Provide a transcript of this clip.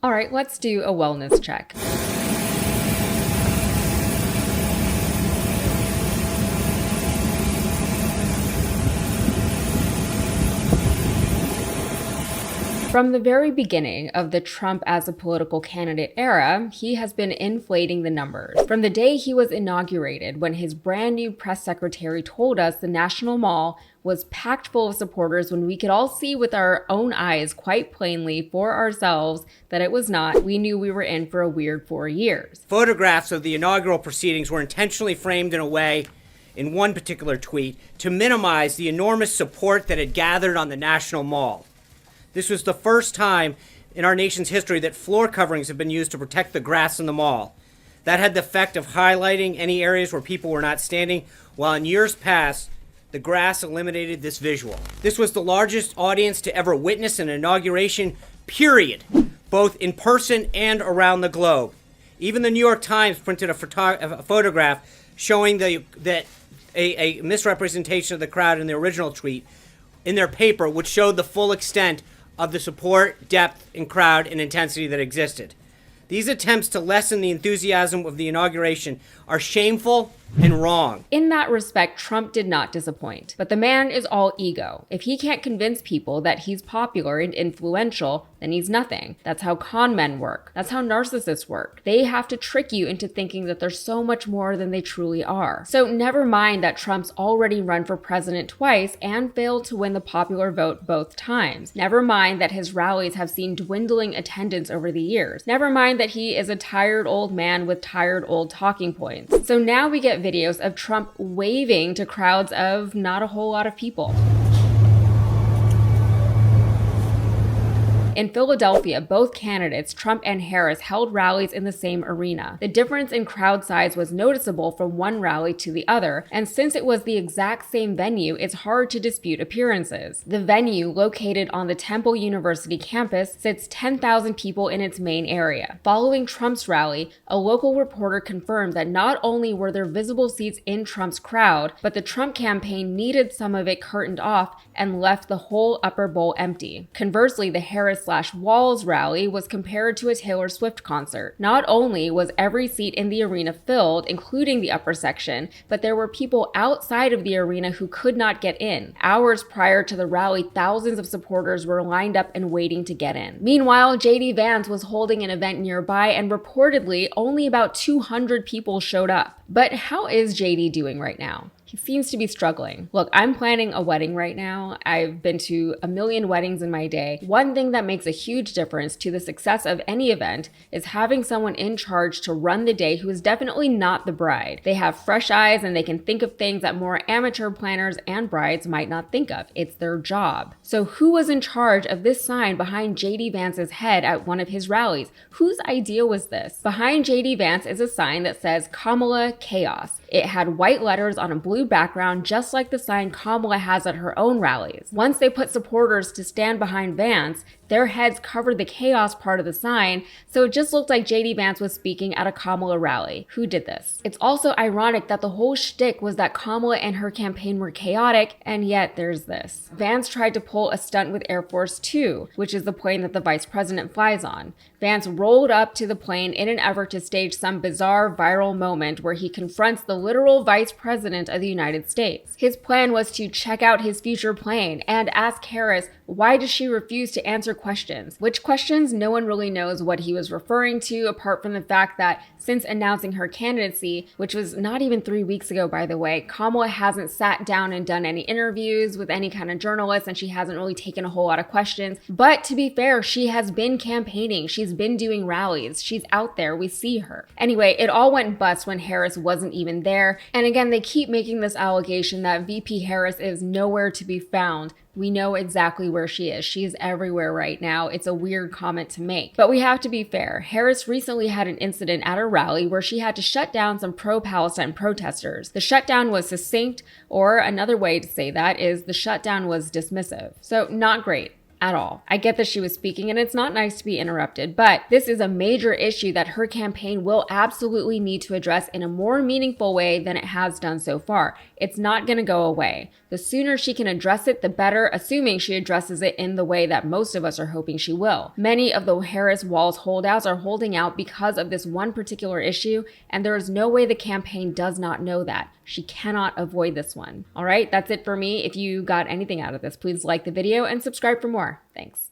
All right, let's do a wellness check. From the very beginning of the Trump as a political candidate era, he has been inflating the numbers. From the day he was inaugurated, when his brand new press secretary told us the National Mall was packed full of supporters, when we could all see with our own eyes quite plainly for ourselves that it was not, we knew we were in for a weird 4 years. Photographs of the inaugural proceedings were intentionally framed in a way, in one particular tweet, to minimize the enormous support that had gathered on the National Mall. This was the first time in our nation's history that floor coverings have been used to protect the grass in the mall. That had the effect of highlighting any areas where people were not standing, while in years past, the grass eliminated this visual. This was the largest audience to ever witness an inauguration, period, both in person and around the globe. Even the New York Times printed a photograph showing that a misrepresentation of the crowd in the original tweet in their paper, which showed the full extent of the support, depth, and crowd and intensity that existed. These attempts to lessen the enthusiasm of the inauguration are shameful and wrong. In that respect, Trump did not disappoint. But the man is all ego. If he can't convince people that he's popular and influential, then he's nothing. That's how con men work. That's how narcissists work. They have to trick you into thinking that they're so much more than they truly are. So never mind that Trump's already run for president twice and failed to win the popular vote both times. Never mind that his rallies have seen dwindling attendance over the years. Never mind that he is a tired old man with tired old talking points. So now we get videos of Trump waving to crowds of not a whole lot of people. In Philadelphia, both candidates, Trump and Harris, held rallies in the same arena. The difference in crowd size was noticeable from one rally to the other, and since it was the exact same venue, it's hard to dispute appearances. The venue, located on the Temple University campus, sits 10,000 people in its main area. Following Trump's rally, a local reporter confirmed that not only were there visible seats in Trump's crowd, but the Trump campaign needed some of it curtained off and left the whole upper bowl empty. Conversely, the Harris/Walz rally was compared to a Taylor Swift concert. Not only was every seat in the arena filled, including the upper section, but there were people outside of the arena who could not get in. Hours prior to the rally, thousands of supporters were lined up and waiting to get in. Meanwhile, J.D. Vance was holding an event nearby, and reportedly only about 200 people showed up. But how is J.D. doing right now? He seems to be struggling. Look, I'm planning a wedding right now. I've been to a million weddings in my day. One thing that makes a huge difference to the success of any event is having someone in charge to run the day who is definitely not the bride. They have fresh eyes and they can think of things that more amateur planners and brides might not think of. It's their job. So who was in charge of this sign behind J.D. Vance's head at one of his rallies? Whose idea was this? Behind J.D. Vance is a sign that says Kamala Chaos. It had white letters on a blue background, just like the sign Kamala has at her own rallies. Once they put supporters to stand behind Vance, their heads covered the chaos part of the sign, so it just looked like J.D. Vance was speaking at a Kamala rally. Who did this? It's also ironic that the whole shtick was that Kamala and her campaign were chaotic, and yet there's this. Vance tried to pull a stunt with Air Force Two, which is the plane that the vice president flies on. Vance rolled up to the plane in an effort to stage some bizarre viral moment where he confronts the literal vice president of the United States. His plan was to check out his future plane and ask Harris, why does she refuse to answer questions? Which questions? No one really knows what he was referring to, apart from the fact that since announcing her candidacy, which was not even 3 weeks ago, by the way, Kamala hasn't sat down and done any interviews with any kind of journalist, and she hasn't really taken a whole lot of questions. But to be fair, she has been campaigning. She's been doing rallies. She's out there. We see her. Anyway, it all went bust when Harris wasn't even there. And again, they keep making this allegation that VP Harris is nowhere to be found. We know exactly where she is. She is everywhere right now. It's a weird comment to make. But we have to be fair. Harris recently had an incident at a rally where she had to shut down some pro-Palestine protesters. The shutdown was succinct, or another way to say that is the shutdown was dismissive. So not great. At all. I get that she was speaking and it's not nice to be interrupted, but this is a major issue that her campaign will absolutely need to address in a more meaningful way than it has done so far. It's not going to go away. The sooner she can address it, the better, assuming she addresses it in the way that most of us are hoping she will. Many of the Harris-Walz holdouts are holding out because of this one particular issue, and there is no way the campaign does not know that. She cannot avoid this one. All right, that's it for me. If you got anything out of this, please like the video and subscribe for more. Thanks.